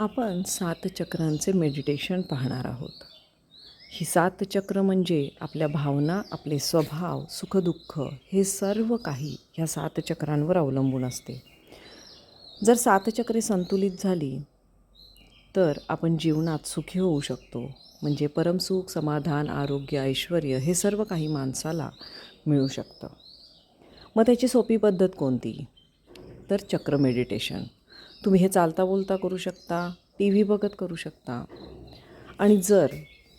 आपण 7 चक्रांचे मेडिटेशन पाहणार आहोत. ही 7 चक्र म्हणजे आपल्या भावना, आपले स्वभाव, सुखदुःख हे सर्व काही ह्या 7 चक्रांवर अवलंबून असते. जर 7 चक्रे संतुलित झाली तर आपण जीवनात सुखी होऊ शकतो. म्हणजे परमसुख, समाधान, आरोग्य, ऐश्वर हे सर्व काही माणसाला मिळू शकतं. मग त्याची सोपी पद्धत कोणती? तर चक्र मेडिटेशन. तुम्ही हे चालता बोलता करू शकता, टी व्ही बघत करू शकता. आणि जर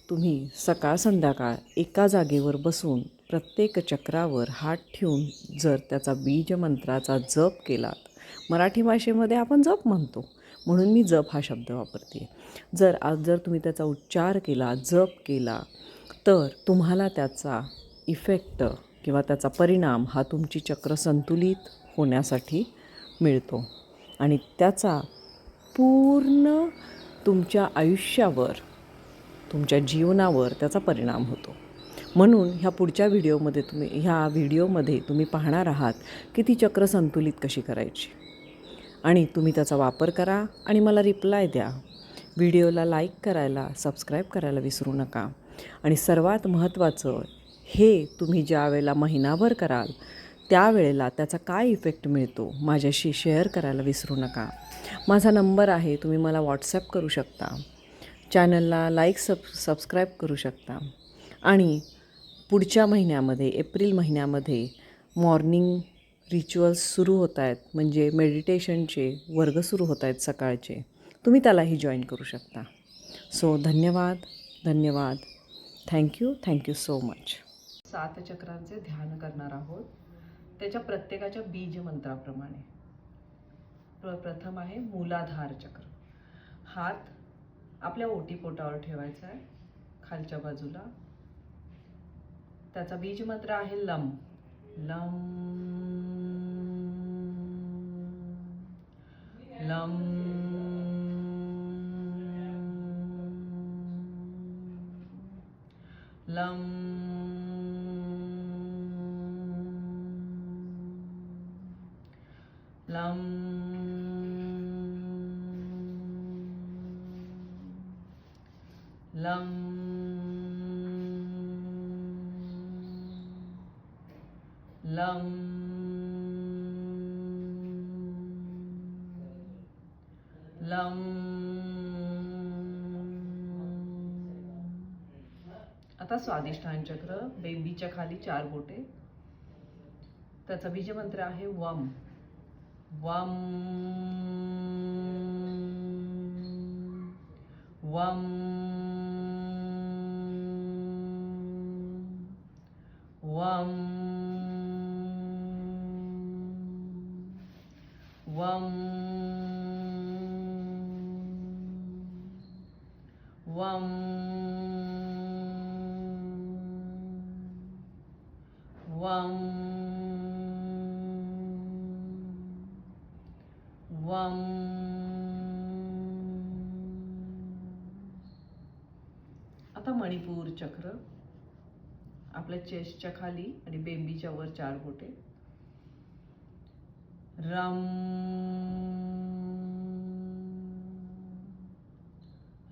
तुम्ही सकाळ संध्याकाळ एका जागेवर बसून प्रत्येक चक्रावर हात ठेवून जर त्याचा बीजमंत्राचा जप केलात, मराठी भाषेमध्ये आपण जप म्हणतो म्हणून मी जप हा शब्द वापरते. जर तुम्ही त्याचा उच्चार केला, जप केला, तर तुम्हाला त्याचा इफेक्ट किंवा त्याचा परिणाम हा तुमची चक्र संतुलित होण्यासाठी मिळतो आणि त्याचा पूर्ण तुमच्या आयुष्यावर, तुमच्या जीवनावर त्याचा परिणाम होतो. म्हणून ह्या व्हिडिओमध्ये तुम्ही पाहणार आहात की ती चक्र संतुलित कशी करायची. आणि तुम्ही त्याचा वापर करा आणि मला रिप्लाय द्या. व्हिडिओला लाईक करायला, सबस्क्राईब करायला विसरू नका. आणि सर्वात महत्त्वाचं, हे तुम्ही ज्या वेळेला महिनाभर कराल त्यावेळेला त्याचा काय इफेक्ट मिळतो माझ्याशी शेअर करायला विसरू नका. माझा नंबर आहे, तुम्ही मला व्हॉट्सॲप करू शकता. चॅनलला लाईक सबस्क्राईब करू शकता. आणि पुढच्या महिन्यामध्ये, एप्रिल महिन्यामध्ये मॉर्निंग रिच्युअल्स सुरू होत आहेत, म्हणजे मेडिटेशनचे वर्ग सुरू होत आहेत सकाळचे. तुम्ही त्यालाही जॉईन करू शकता. सो धन्यवाद. Thank you so much. 7 चक्रांचे ध्यान करणार आहोत, त्याच्या प्रत्येकाच्या बीज मंत्राप्रमाणे. प्रथम आहे मूलाधार चक्र. हात आपल्या ओटीपोटावर ठेवायचा आहे, खालच्या बाजूला. त्याचा बीज मंत्र आहे lump. Lump lump lump lump lump lump lump. आता स्वादिष्ठान चक्र, बेंबीच्या खाली 4 बोटे. त्याचा बीजमंत्र आहे वम. वम वम वम वम वम वम वम. आता मणिपूर चक्र, आपल्या चेस्टच्या खाली आणि बेंबीच्या वर 4 बोटे. रम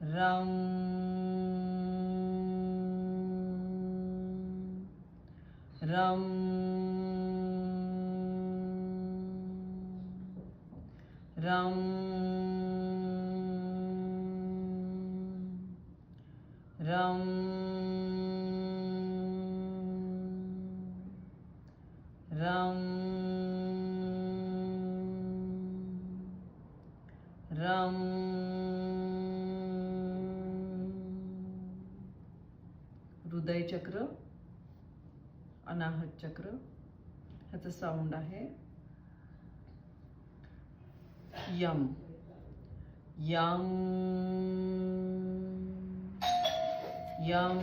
रम रम रम रम रम रम हृदय चक्र, अनाहत चक्र. ह्याचं साऊंड आहे यम. यम यम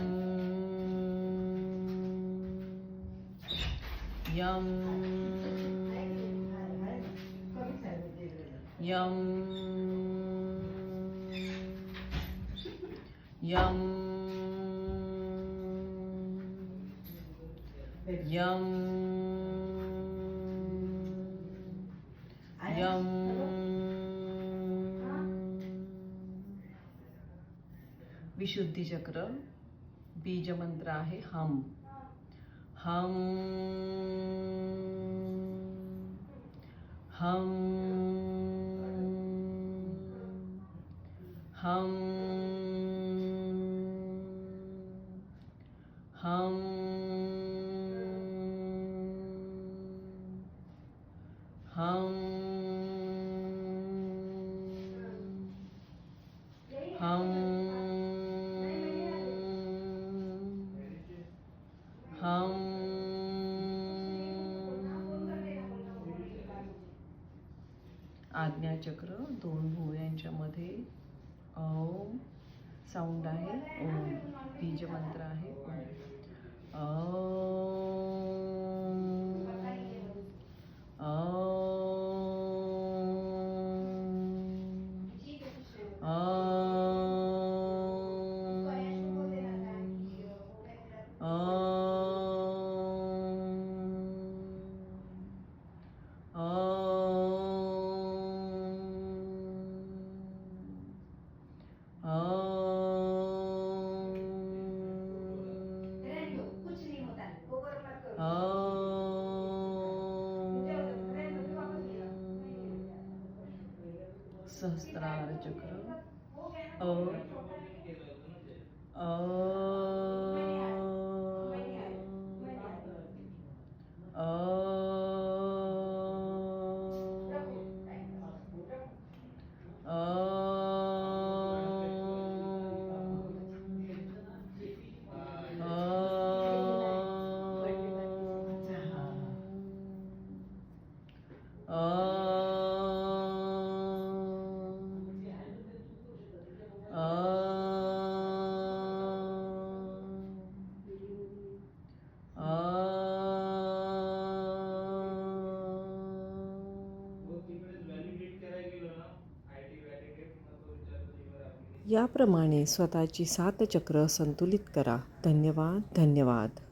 यम यम यम यम यम विशुद्धी चक्र, बीज मंत्र आहे हम. हम हम हम हम हम हम हम आज्ञाचक्र, दोन भुवयांच्यामध्ये ओम साऊंड आहे. ओम बीज मंत्र आहे. ओम सहस्त्रार चक्र, अ अ याप्रमाणे स्वतःची 7 चक्र संतुलित करा. धन्यवाद.